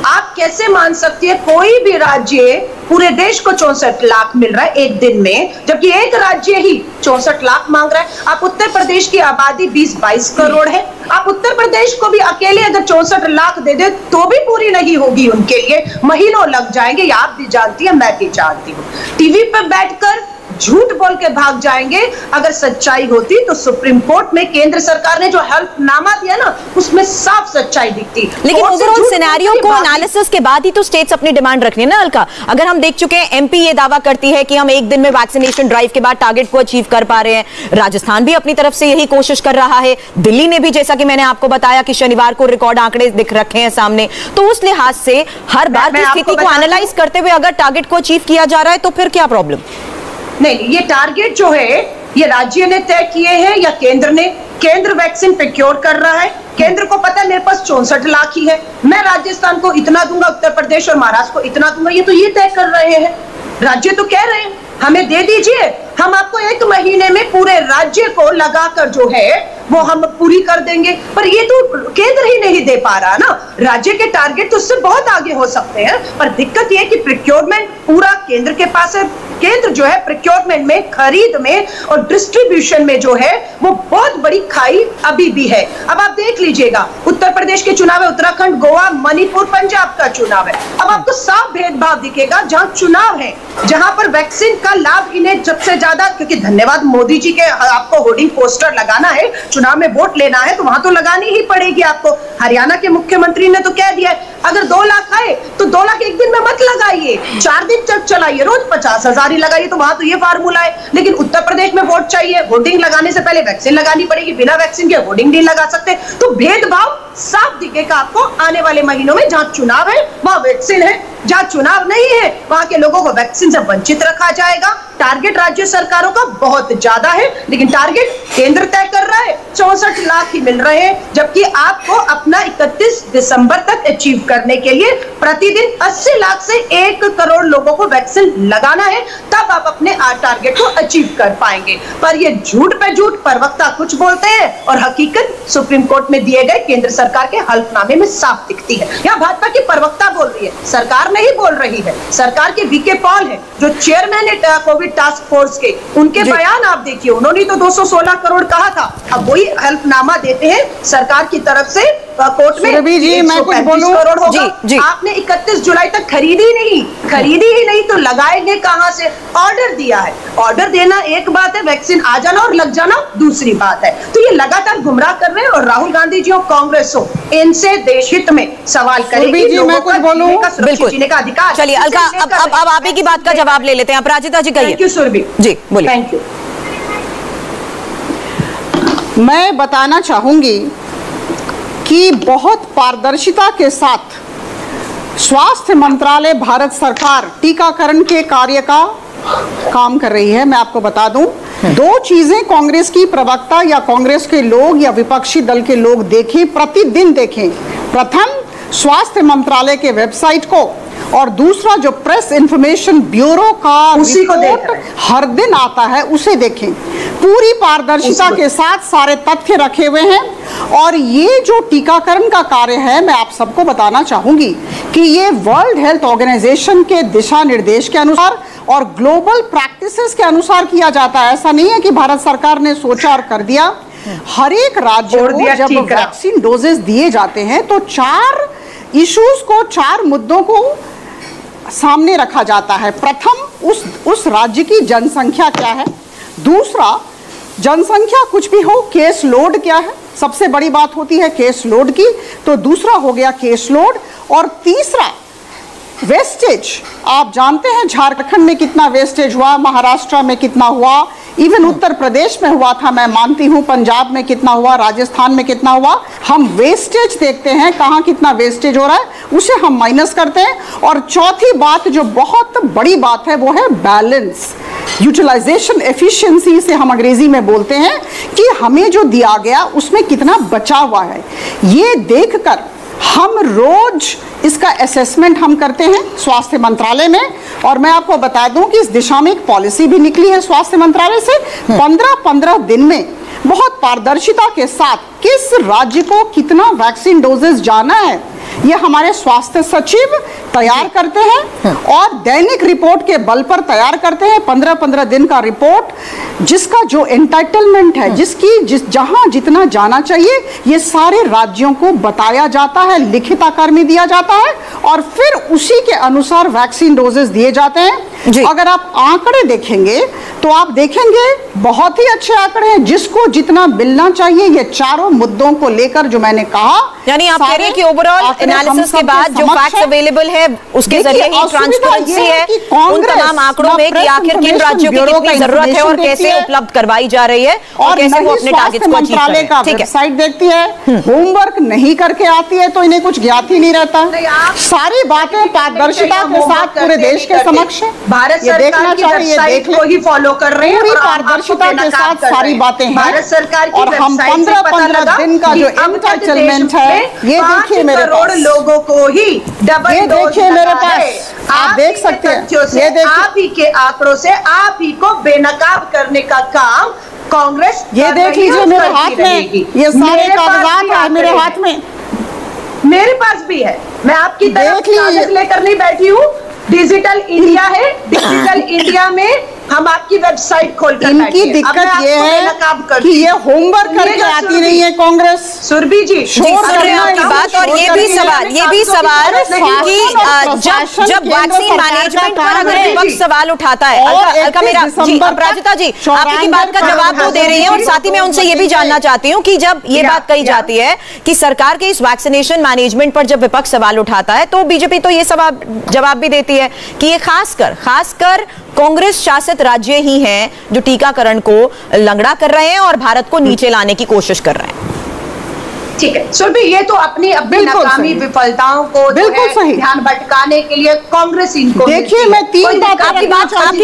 आप कैसे मान सकती है कोई भी राज्य पूरे देश को 64 लाख मिल रहा है एक दिन में, जबकि एक राज्य ही 64 लाख मांग रहा है? आप उत्तर प्रदेश की आबादी 20-22 करोड़ है, आप उत्तर प्रदेश को भी अकेले अगर 64 लाख दे दे तो भी पूरी नहीं होगी उनके लिए, महीनों लग जाएंगे। ये आप भी जानती है, मैं भी जानती हूँ। टीवी पर बैठकर झूठ बोल के भाग जाएंगे। अगर सच्चाई होती तो सुप्रीम कोर्ट में केंद्र सरकार ने जो हल्फनामा दिया ना, उसमें साफ सच्चाई दिखती। लेकिन ओवरऑल सिनेरियो को एनालिसिस के बाद ही तो स्टेट्स अपनी डिमांड रखनी है ना अलका। अगर हम देख चुके हैं एमपी ये दावा करती है कि हम एक दिन में वैक्सीनेशन ड्राइव के बाद टारगेट को अचीव कर पा रहे हैं, राजस्थान भी अपनी तरफ से यही कोशिश कर रहा है, दिल्ली ने भी, जैसा कि मैंने आपको बताया कि शनिवार को रिकॉर्ड आंकड़े दिख रखे हैं सामने। तो उस लिहाज से हर बार की स्थिति को एनालाइज करते हुए अगर टारगेट को अचीव किया जा रहा है तो फिर क्या प्रॉब्लम? नहीं, ये टारगेट जो है ये राज्य ने तय किए हैं या केंद्र ने? केंद्र वैक्सीन प्रोक्योर कर रहा है, केंद्र को पता है मेरे पास 64 लाख ही है, मैं राजस्थान को इतना दूंगा, उत्तर प्रदेश और महाराष्ट्र को इतना दूंगा। ये तो ये तय कर रहे हैं, राज्य तो कह रहे हैं हमें दे दीजिए, हम आपको 1 महीने में पूरे राज्य को लगाकर जो है वो हम पूरी कर देंगे। पर ये तो केंद्र ही नहीं दे पा रहा ना, राज्य के टारगेट तो उससे बहुत आगे हो सकते हैं। पर दिक्कत ये कि प्रोक्योरमेंट पूरा केंद्र के पास है, केंद्र जो है प्रोक्योरमेंट में, खरीद में और डिस्ट्रीब्यूशन में जो है वो बहुत बड़ी खाई अभी भी है। अब आप देख लीजिएगा, उत्तर प्रदेश के चुनाव है, उत्तराखंड, गोवा, मणिपुर, पंजाब का चुनाव है। अब आपको साफ भेदभाव दिखेगा, जहां चुनाव है, जहां पर वैक्सीन का लाभ इन्हें सबसे ज्यादा, क्योंकि धन्यवाद मोदी जी के, आपको होर्डिंग पोस्टर लगाना है, चुनाव में वोट लेना है तो वहां तो लगानी ही पड़ेगी आपको। हरियाणा के मुख्यमंत्री ने तो कह दिया है अगर 2 लाख आए तो 2 लाख एक दिन में मत लगाइए, 4 दिन तक चलाइए, रोज 50,000 ही लगाइए। तो वहां तो ये फार्मूला है। लेकिन उत्तर प्रदेश में वोट चाहिए, वोटिंग लगाने से पहले वैक्सीन लगानी पड़ेगी, बिना वैक्सीन के वोटिंग नहीं लगा सकते। तो भेदभाव साफ दिखेगा आपको आने वाले महीनों में। जहां चुनाव है वहां वैक्सीन है, जहां चुनाव नहीं है वहां के लोगों को वैक्सीन से वंचित रखा जाएगा। टारगेट राज्य सरकारों का बहुत ज्यादा है, लेकिन टारगेट केंद्र तय कर रहा है, 64 लाख ही मिल रहे हैं, जबकि आपको अपना 31 दिसंबर तक अचीव करने के लिए प्रतिदिन 80 लाख से 1 करोड़ लोगों को वैक्सीन लगाना है, तब आप अपने टारगेट को अचीव कर पाएंगे। पर ये झूठ पे झूठ, प्रवक्ता कुछ बोलते हैं और हकीकत सुप्रीम कोर्ट में दिए गए केंद्र सरकार के हल्फनामे में साफ दिखती है। यहाँ भाजपा की प्रवक्ता बोल रही है, सरकार नहीं बोल रही है। सरकार के वीके पॉल है जो चेयरमैन है कोविड टास्क फोर्स के, उनके बयान आप देखिए, उन्होंने तो 216 करोड़ कहा था, अब वही हल्फनामा देते हैं सरकार की तरफ से कोर्ट में। सुरभि जी, मैं कुछ 135 बोलूं? करोड़ होगा। जी। आपने 31 जुलाई तक खरीदी ही नहीं तो लगाएंगे कहां से? ऑर्डर दिया है, ऑर्डर देना एक बात है, वैक्सीन आ जाना और लग जाना दूसरी बात है। तो ये लगातार गुमराह कर रहे हैं और राहुल गांधी जी और कांग्रेस हो, इनसे देशहित में सवाल करेगी। मैं कुछ बोलूं? बिल्कुल, जीने का अधिकार। चलिए अलका, अब आप ही की बात का जवाब ले लेते हैं। अपराजिता जी कहिए। थैंक यू सुरभि जी, बोलिए। Thank you. मैं बताना चाहूंगी कि बहुत पारदर्शिता के साथ स्वास्थ्य मंत्रालय भारत सरकार टीकाकरण के कार्य का काम कर रही है। मैं आपको बता दूं, दो चीजें कांग्रेस की प्रवक्ता या कांग्रेस के लोग या विपक्षी दल के लोग देखें, प्रतिदिन देखें। प्रथम, स्वास्थ्य मंत्रालय के वेबसाइट को, और दूसरा जो प्रेस इंफॉर्मेशन ब्यूरो का उसी को रिपोर्ट हर दिन आता है उसे देखें। पूरी पारदर्शिता के साथ सारे तथ्य रखे हुए हैं। और ये जो टीकाकरण का कार्य है, मैं आप सबको बताना चाहूंगी कि ये वर्ल्ड हेल्थ ऑर्गेनाइजेशन के दिशा निर्देश के अनुसार और ग्लोबल प्रैक्टिसेस के अनुसार किया जाता है। ऐसा नहीं है कि भारत सरकार ने सोचा और कर दिया। हर एक राज्य को जब वैक्सीन डोजेस दिए जाते हैं तो 4 इश्यूज को, 4 मुद्दों को सामने रखा जाता है। प्रथम, उस राज्य की जनसंख्या क्या है। दूसरा, जनसंख्या कुछ भी हो, केस लोड क्या है, सबसे बड़ी बात होती है केस लोड की, तो दूसरा हो गया केस लोड। और तीसरा, वेस्टेज। आप जानते हैं झारखंड में कितना वेस्टेज हुआ, महाराष्ट्र में कितना हुआ, इवन उत्तर प्रदेश में हुआ था, मैं मानती हूं, पंजाब में कितना हुआ, राजस्थान में कितना हुआ। हम वेस्टेज देखते हैं, कहां कितना वेस्टेज हो रहा है, उसे हम माइनस करते हैं। और चौथी बात जो बहुत बड़ी बात है वो है बैलेंस, यूटिलाइजेशन एफिशिएंसी से हम अंग्रेजी में बोलते हैं, कि हमें जो दिया गया उसमें कितना बचा हुआ है। ये देखकर हम रोज इसका असेसमेंट हम करते हैं स्वास्थ्य मंत्रालय में। और मैं आपको बता दूं कि इस दिशा में एक पॉलिसी भी निकली है स्वास्थ्य मंत्रालय से। 15-15 दिन में बहुत पारदर्शिता के साथ किस राज्य को कितना वैक्सीन डोजेस जाना है, ये हमारे स्वास्थ्य सचिव तैयार करते हैं और दैनिक रिपोर्ट के बल पर तैयार करते हैं। 15-15 दिन का रिपोर्ट, जिसका जो एंटाइटलमेंट है, जहां जितना जाना चाहिए, ये सारे राज्यों को बताया जाता है, लिखित आकार में दिया जाता है और फिर उसी के अनुसार वैक्सीन डोजेस दिए जाते हैं। अगर आप आंकड़े देखेंगे तो आप देखेंगे बहुत ही अच्छे आंकड़े हैं, जिसको जितना मिलना चाहिए, ये चारों मुद्दों को लेकर जो मैंने कहा। यानी आप कह रहे हैं कि ओवरऑल एनालिसिस के बाद जो फैक्ट्स अवेलेबल है उसके जरिए ही ट्रांसपेरेंसी है उन तमाम आंकड़ों में कि आखिर किन राज्यों की कितनी जरूरत है और कैसे उपलब्ध करवाई जा रही है और कैसे वो अपने टारगेट्स को अचीव कर रहे हैं। ठीक है, वेबसाइट देखती है, होमवर्क नहीं करके आती है तो इन्हें कुछ ज्ञात ही नहीं रहता। सारी बातें पारदर्शिता के साथ पूरे देश के समक्ष भारत सरकार की वेबसाइट को ही फॉलो कर रहे हैं, पूरी पारदर्शिता के साथ सारी बातें हैं। भारत सरकार की और हम 15-15 दिन का जो एंटाइटलमेंट है, ये देखिए मेरे पास, लोगों को ही डबल ये देखिए मेरे पास, आप देख सकते हैं, ये देखिए, आप ही के आंकड़ों से आप ही को बेनकाब करने का काम कांग्रेस, ये देख लीजिए मेरे हाथ में, ये सारे कागजात है मेरे हाथ में, मेरे पास भी है। मैं आपकी तरफ कागज लेकर नहीं बैठी हूँ। डिजिटल इंडिया है, डिजिटल इंडिया में हम आपकी वेबसाइट खोलकर इनकी दिक्कत ये है कि ये होमवर्क करके आती नहीं है कांग्रेस। सुरभि जी आपकी बात, और ये भी सवाल कि जब वैक्सीन मैनेजमेंट पर अगर विपक्ष सवाल उठाता है, अलका मेरा जी, अपराजिता जी आपकी बात का जवाब तो दे रही है और साथ ही मैं उनसे ये भी जानना चाहती हूँ कि जब ये बात कही जाती है कि सरकार के इस वैक्सीनेशन मैनेजमेंट पर जब विपक्ष सवाल उठाता है तो बीजेपी तो ये जवाब भी देती है कि ये खासकर कांग्रेस शासित राज्य ही हैं जो टीकाकरण को लंगड़ा कर रहे हैं और भारत को नीचे लाने की कोशिश कर रहे हैं। ठीक है सुरभि, ये तो अपनी नाकामी विफलताओं को बिल्कुल सही ध्यान भटकाने के लिए कांग्रेस इनको, देखिए मैं 3 बात आपकी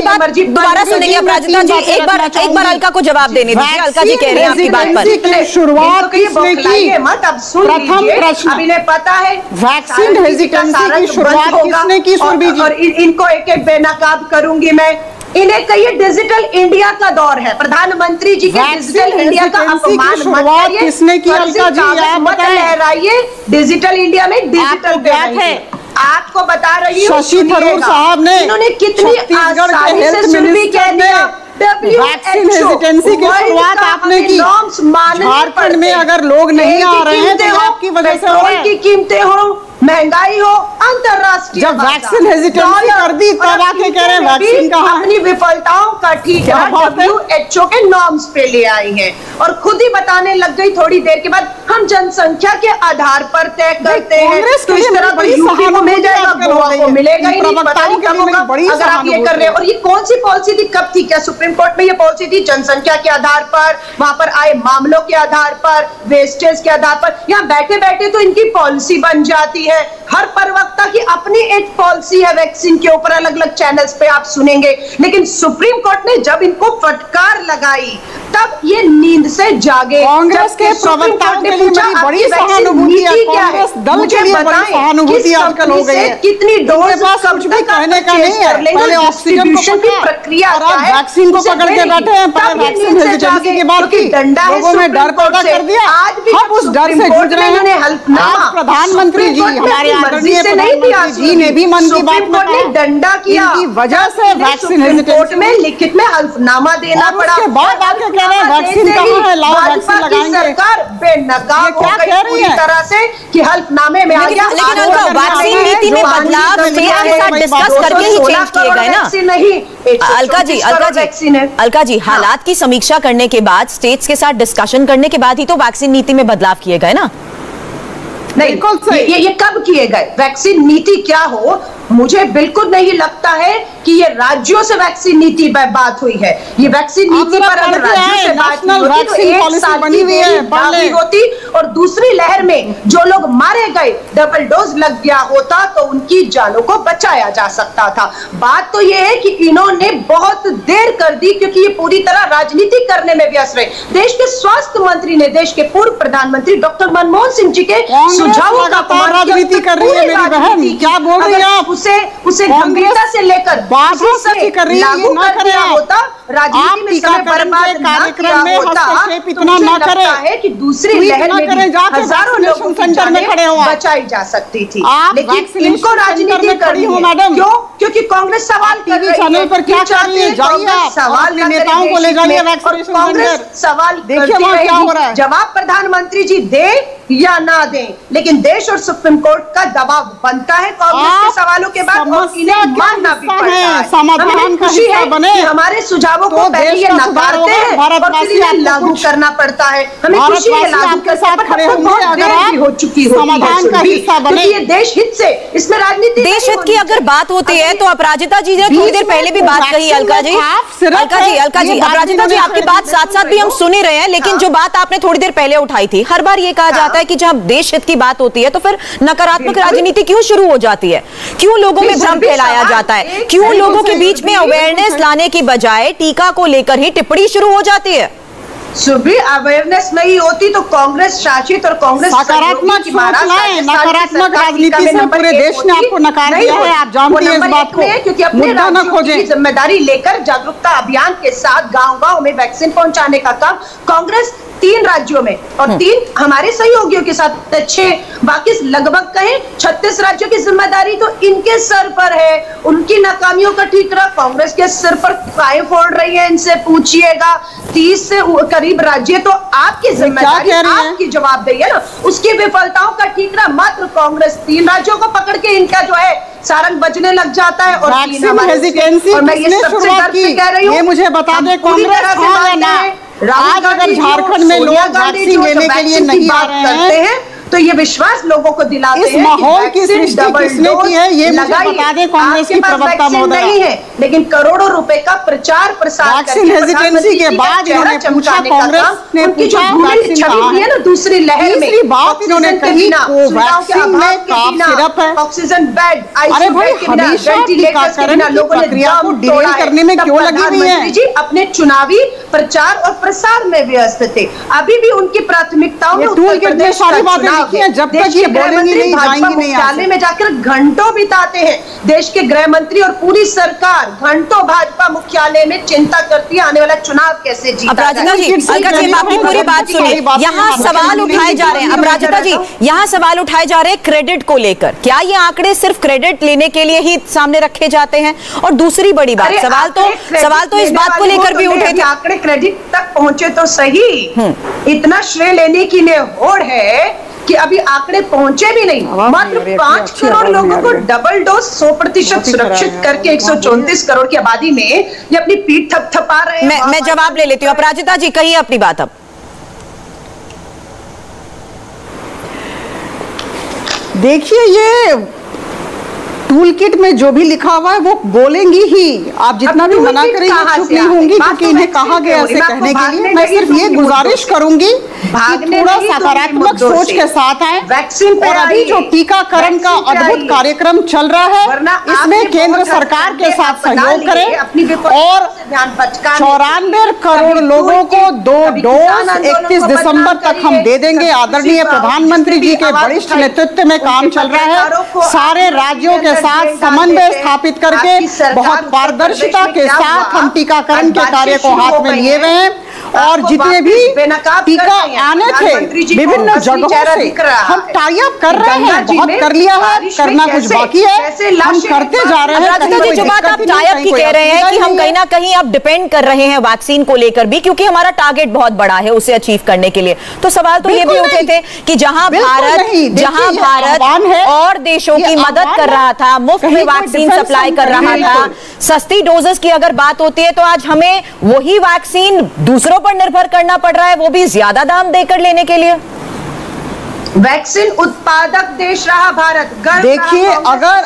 बात दोबारा सुनेंगे अपराजिता जी, एक बार अलका को जवाब देने दीजिए। अलका जी कह रही हैं आपकी बात पर शुरुआत किसने की, मत अब सुन प्रथम प्रश्न, अब इन्हें पता है वैक्सीन हेजिटेंसी की शुरुआत किसने की सुरभि जी, और इनको एक बेनकाब करूंगी मैं। इन्हें कहिए डिजिटल इंडिया का दौर है, प्रधानमंत्री जी के डिजिटल इंडिया का अपमान मत करिए। किसने की अलका जी, आप मत लहराइए। डिजिटल इंडिया में डिजिटल बात है, आपको बता रही हूँ, शशि थरूर साहब ने इन्होंने कितनी आसानी से सुरभि कह दिया। वैक्सीन हेजिटेंसी की शुरुआत आपने की, नॉर्म्स मानने झारखंड में अगर लोग नहीं आ रहे हैं तो आपकी वजह से हो रहा है। की कीमतें हो, महंगाई हो, अंतरराष्ट्रीय जब वैक्सीन हेजिटेंसी कर दी तब आके कह रहे हैं वैक्सीन कहाँ है? अपनी विफलताओं का ठीकरा WHO के नॉर्म्स पे ले आई हैं और खुद ही बताने लग गई थोड़ी देर के बाद हम जनसंख्या के आधार पर तय करते हैं। तो इस तरह तो यूपी को मिल जाएगा, गोवा को मिलेगा ही नहीं, पता नहीं कब होगा अगर आप ये कर रहे हैं। और ये कौन सी पॉलिसी थी, कब थी? क्या सुप्रीम कोर्ट में ये पॉलिसी थी जनसंख्या के आधार पर, वहां पर आए मामलों के आधार पर, वेस्टेज के आधार पर? यहाँ बैठे बैठे तो इनकी पॉलिसी बन जाती है। हर प्रवक्ता की अपनी एक पॉलिसी है वैक्सीन के ऊपर, अलग अलग चैनल्स पे आप सुनेंगे। लेकिन सुप्रीम कोर्ट ने जब इनको फटकार लगाई तब ये नींद से जागे। कांग्रेस के प्रवक्ताओं के लिए मेरी बड़ी सहानुभूति है, कांग्रेस दल के लिए बड़ी सहानुभूति आजकल हो गई है। कितनी डोज कुछ भी कहने का नहीं है, पहले ऑक्सीजन की प्रक्रिया और आप वैक्सीन को पकड़ के बैठे हैं। पहले वैक्सीन हेजिटेंसी की बात की, लोगों में डर पैदा कर दिया, हम उस डर से जूझ रहे हैं। आज प्रधानमंत्री जी, हमारे आदरणीय प्रधानमंत्री जी ने भी मन की बात में डंडा किया, इनकी वजह से वैक्सीन हेजिटेंसी में लिखित में हल्फनामा देना पड़ा। उसके बाद आके कह रहे हैं वैक्सीन कहाँ है, लाओ वैक्सीन लगाएंगे। सरकार बेनकाब हो गई पूरी तरह से कि हल्फनामे में आ गया। लेकिन उनका वैक्सीन नीति में बदलाव स्टेट के साथ डिस्कस करके ही चेंज किए गए ना। नहीं, अलका जी, हालात की समीक्षा करने के बाद, स्टेट्स के साथ डिस्कशन करने के बाद ही तो वैक्सीन नीति में बदलाव किए गए ना। नहीं, ये कब किए गए? वैक्सीन नीति क्या हो, मुझे बिल्कुल नहीं लगता है कि ये राज्यों से वैक्सीन नीति पर बात हुई है। ये वैक्सीन नीति पर अगर राज्यों से बात होती तो एक साल की होती और दूसरी लहर में जो लोग मारे गए, डबल डोज लग गया होता तो उनकी जानों को बचाया जा सकता था। बात तो ये है कि इन्होंने बहुत देर कर दी क्योंकि ये पूरी तरह राजनीति करने में व्यस्त रहे। देश के स्वास्थ्य मंत्री ने देश के पूर्व प्रधानमंत्री डॉक्टर मनमोहन सिंह जी के सुझावों का राजनीति कर रही है। मेरी बहन क्या बोल रही है आप? उसे गंभीरता से लेकर कर रही है, लागू कर दिया होता, राजनीति में समय बर्बाद ना किया होता, तो मुझे लगता है कि दूसरी लहर में हजारों लोगों की जानें बचाई जा सकती थी। लेकिन इनको राजनीति करनी है। क्यों? क्योंकि कांग्रेस सवाल कर रही है। पर क्या चाहती है? सवाल नेताओं को ले जाइए वैक्सीनेशन कांग्रेस सवाल करती है, जवाब प्रधानमंत्री जी दे या ना दें, लेकिन देश और सुप्रीम कोर्ट का दबाव बनता है कांग्रेस के सवालों के बाद और इन्हें मानना भी पड़ता है। समाधान का हिस्सा बने। हमारे सुझावों को पहले ये नकारते हैं और फिर इन्हें लागू करना पड़ता है। हमें खुशी है लागू के साथ खड़े होंगे अगर आप हो चुकी हो समाधान का हिस्सा बने। ये देश हित से, इसमें राजनीति देश हित की अगर बात होती है तो अपराजिता जी ने थोड़ी देर पहले भी बात कही। अलका जी, अपराजिता जी, आपकी बात साथ साथ भी हम सुन ही रहे हैं, लेकिन जो बात आपने थोड़ी देर पहले उठाई थी, हर बार ये कहा जाता है कि जब देश हित की बात होती है तो फिर नकारात्मक राजनीति क्यों शुरू हो जाती है? क्यों लोगों में भ्रम फैलाया जाता है? क्यों लोगों के बीच में अवेयरनेस लाने की बजाय टीका को लेकर ही टिप्पणी शुरू हो जाती है? सुबह अवेयरनेस नहीं होती तो कांग्रेस शासित और कांग्रेस सकारात्मक नकारात्मक राजनीति से पूरे देश ने आपको नकार दिया है। आप जानती हैं इस बात को, क्योंकि अपने राज्यों की जिम्मेदारी लेकर जागरूकता अभियान के साथ गांव-गांव में वैक्सीन पहुंचाने का काम कांग्रेस 3 राज्यों में और 3 हमारे सहयोगियों के साथ 6 बाकी लगभग कहें 36 राज्यों की जिम्मेदारी तो इनके सर पर है। उनकी नाकामियों का ठीकरा कांग्रेस के सिर पर काय फोड़ रही है। इनसे पूछिएगा, 30 से करीब राज्य तो आपकी जिम्मेदारी, आपकी जवाबदेही है ना, उसकी विफलताओं का ठीकरा मात्र कांग्रेस 3 राज्यों को पकड़ के इनका जो है सारंग बजने लग जाता है। और मैं ये सबसे दर्द से कह रही हूँ, ये मुझे बता दे कांग्रेस आज अगर झारखंड में लोग वैक्सीन लेने के लिए नहीं आ रहे हैं तो ये विश्वास लोगों को दिलाते हैं। इस माहौल की सृष्टि किसने की है ये मुझे बता दें कांग्रेस की प्रवक्ता महोदय। नहीं है, लेकिन करोड़ों रुपए का प्रचार प्रसार वैक्सीन हेजिटेंसी के बाद इन्होंने पूछा, कांग्रेस ने पूछा वैक्सीन कहां है ना, दूसरी लहर में तीसरी बात इन्होंने कही वैक्सीन में काफ सिरप है, ऑक्सीजन बेड, अरे भाई हमेशा टीकाकरण की प्रक्रिया को डिले करने में क्यों लगी हुई है? जी अपने चुनावी प्रचार और प्रसार में व्यस्त थे। अभी भी उनकी प्राथमिकताओं में टूल किट में सारी बातें देखिए, जब तक ये बोलेंगे नहीं, जाएंगे नहीं। मुख्यालय में जाकर घंटों बिताते हैं देश के गृह मंत्री और पूरी सरकार, घंटों भाजपा मुख्यालय में चिंता करती है आने वाला चुनाव कैसे जीता जाए। अपराजिता जी, आपकी पूरी बात सुनिए। यहाँ सवाल उठाए जा रहे हैं, अपराजिता जी, यहाँ सवाल उठाए जा रहे हैं क्रेडिट को लेकर। क्या ये आंकड़े सिर्फ क्रेडिट लेने के लिए ही सामने रखे जाते हैं? और दूसरी बड़ी बात, सवाल तो इस बात को लेकर भी उठे थे, आंकड़े क्रेडिट तक पहुंचे तो सही, इतना श्रेय लेने की होड़ है कि अभी आंकड़े पहुंचे भी नहीं। मात्र 5 करोड़ लोगों को डबल डोज 100% सुरक्षित करके 134 करोड़ की आबादी में ये अपनी पीठ थपथपा रहे हैं। मैं जवाब ले लेती हूँ। अपराजिता जी, कहिए अपनी बात अब। देखिए, ये टूल किट में जो भी लिखा हुआ है वो बोलेंगी ही। आप जितना भी मना करेंगे चुप नहीं होंगी, क्योंकि इन्हें कहा गया ऐसे कहने के लिए। मैं सिर्फ ये गुजारिश करूंगी कि थोड़ा सकारात्मक सोच के साथ आए। और अभी जो टीकाकरण का अद्भुत कार्यक्रम चल रहा है, इसमें केंद्र सरकार के साथ सहयोग करें और 94 करोड़ लोगों को 2 डोज 31 दिसंबर तक हम दे देंगे। आदरणीय प्रधानमंत्री जी के वरिष्ठ नेतृत्व में काम चल रहा है। सारे राज्यों के साथ समन्वय स्थापित करके बहुत पारदर्शिता के साथ हम टीकाकरण के कार्य को हाथ में लिए हुए हैं। और जितने भी टीका आने थे विभिन्न जगहों से हम टाई अप कर रहे हैं। बहुत कर लिया है, करना कुछ बाकी है, हम करते जा रहे हैं। जो बात आप टाई अप की कह रहे हैं कि हम कहीं ना कहीं अब डिपेंड कर रहे हैं वैक्सीन को लेकर भी, क्योंकि हमारा टारगेट बहुत बड़ा है उसे अचीव करने के लिए। तो सवाल तो ये भी उठे थे कि जहां भारत और देशों की मदद कर रहा था, मुफ्त में वैक्सीन सप्लाई कर रहा था, सस्ती डोजेस की अगर बात होती है तो आज हमें वही वैक्सीन दूसरों पर निर्भर करना पड़ रहा है, वो भी ज्यादा दाम देकर लेने के लिए। वैक्सीन उत्पादक देश रहा भारत। देखिए, अगर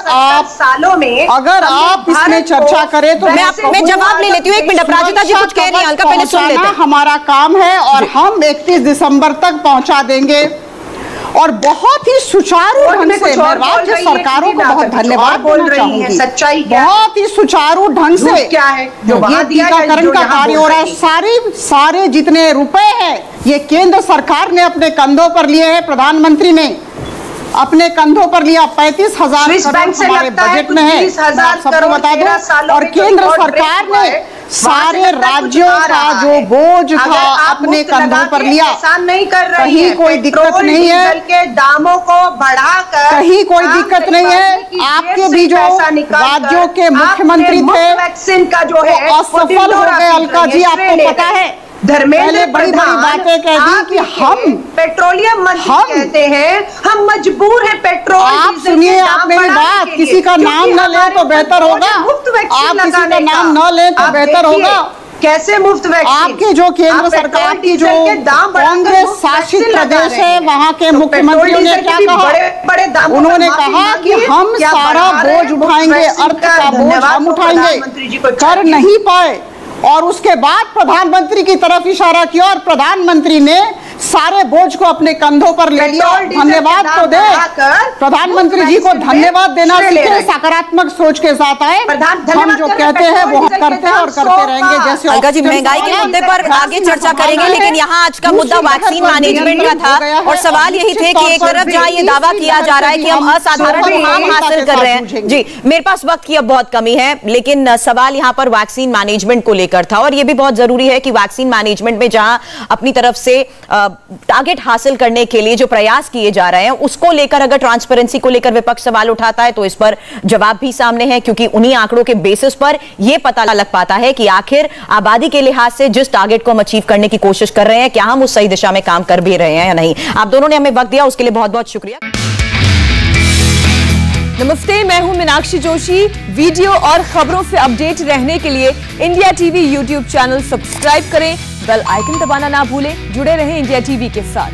आप इसमें चर्चा करें तो मैं जवाब ले लेती हूँ। 1 मिनट, अपराजिता जी कुछ कह रही हैं, पहले सुन लेते हैं। हमारा काम है और हम 31 दिसंबर तक पहुंचा देंगे। और बहुत ही सुचारू ढंग से मैं राज्य सरकारों को बहुत धन्यवाद देना चाहूंगी। सच्चाई बहुत ही सुचारू ढंग से क्या है ये टीकाकरण का कार्य हो रहा है। सारे जितने रुपए हैं ये केंद्र सरकार ने अपने कंधों पर लिए हैं। प्रधानमंत्री ने अपने कंधों पर लिया। 35,000 करोड़ हमारे बजट में है, सबको बता दो। और केंद्र सरकार ने सारे राज्यों का जो बोझ था अपने कंधों पर लिया। नहीं कर रही कहीं कोई दिक्कत नहीं है, के दामों को बढ़ाकर कहीं कोई दिक्कत नहीं है। आपके भी जो राज्यों के मुख्यमंत्री थे वैक्सीन का जो है असफल हो गए। अलका जी, आपको पता है धर्मेंद्र बड़ी बातें कह दी कि हम पेट्रोलियम मंत्री कहते हैं हम मजबूर हैं पेट्रोल। आप सुनिए, आप मेरी बात, किसी का नाम न ले तो बेहतर होगा। आप किसी का नाम न ले तो बेहतर होगा। कैसे मुफ्त वैक्सीन? आपके जो केंद्र सरकार की जो कांग्रेस शासित प्रदेश है वहाँ के मुख्यमंत्रियों ने क्या कहा? उन्होंने कहा कि हम सारा बोझ उठाएंगे, अर्थ का बोझ हम उठाएंगे। कर नहीं पाए और उसके बाद प्रधानमंत्री की तरफ इशारा किया और प्रधानमंत्री ने सारे बोझ को अपने कंधों पर ले लिया। धन्यवाद तो दे, प्रधानमंत्री जी को धन्यवाद देना सीखे, सकारात्मक सोच के साथ आए। हम जो कहते हैं वो हम करते हैं और करते रहेंगे। जैसे अलका जी, महंगाई के मुद्दे पर आगे चर्चा करेंगे, लेकिन यहाँ आज का मुद्दा वैक्सीन मैनेजमेंट का था। और सवाल यही थे कि एक तरफ जहाँ ये दावा किया जा रहा है कि हम असाधारण मुकाम हासिल कर रहे हैं। जी, मेरे पास वक्त की अब बहुत कमी है, लेकिन सवाल यहाँ पर वैक्सीन मैनेजमेंट को लेकर था। और ये भी बहुत जरूरी है कि वैक्सीन मैनेजमेंट में जहां अपनी तरफ से टारगेट हासिल करने के लिए जो प्रयास किए जा रहे हैं उसको लेकर अगर ट्रांसपेरेंसी को लेकर विपक्ष सवाल उठाता है तो इस पर जवाब भी सामने है, क्योंकि उन्हीं आंकड़ों के बेसिस पर यह पता लग पाता है कि आखिर आबादी के लिहाज से जिस टारगेट को हम अचीव करने की कोशिश कर रहे हैं क्या हम उस सही दिशा में काम कर भी रहे हैं या नहीं। आप दोनों ने हमें वक्त दिया, उसके लिए बहुत बहुत शुक्रिया। नमस्ते, मैं हूं मीनाक्षी जोशी। वीडियो और खबरों से अपडेट रहने के लिए India TV YouTube channel subscribe करें, बेल आइकन दबाना ना भूलें। जुड़े रहें इंडिया टीवी के साथ।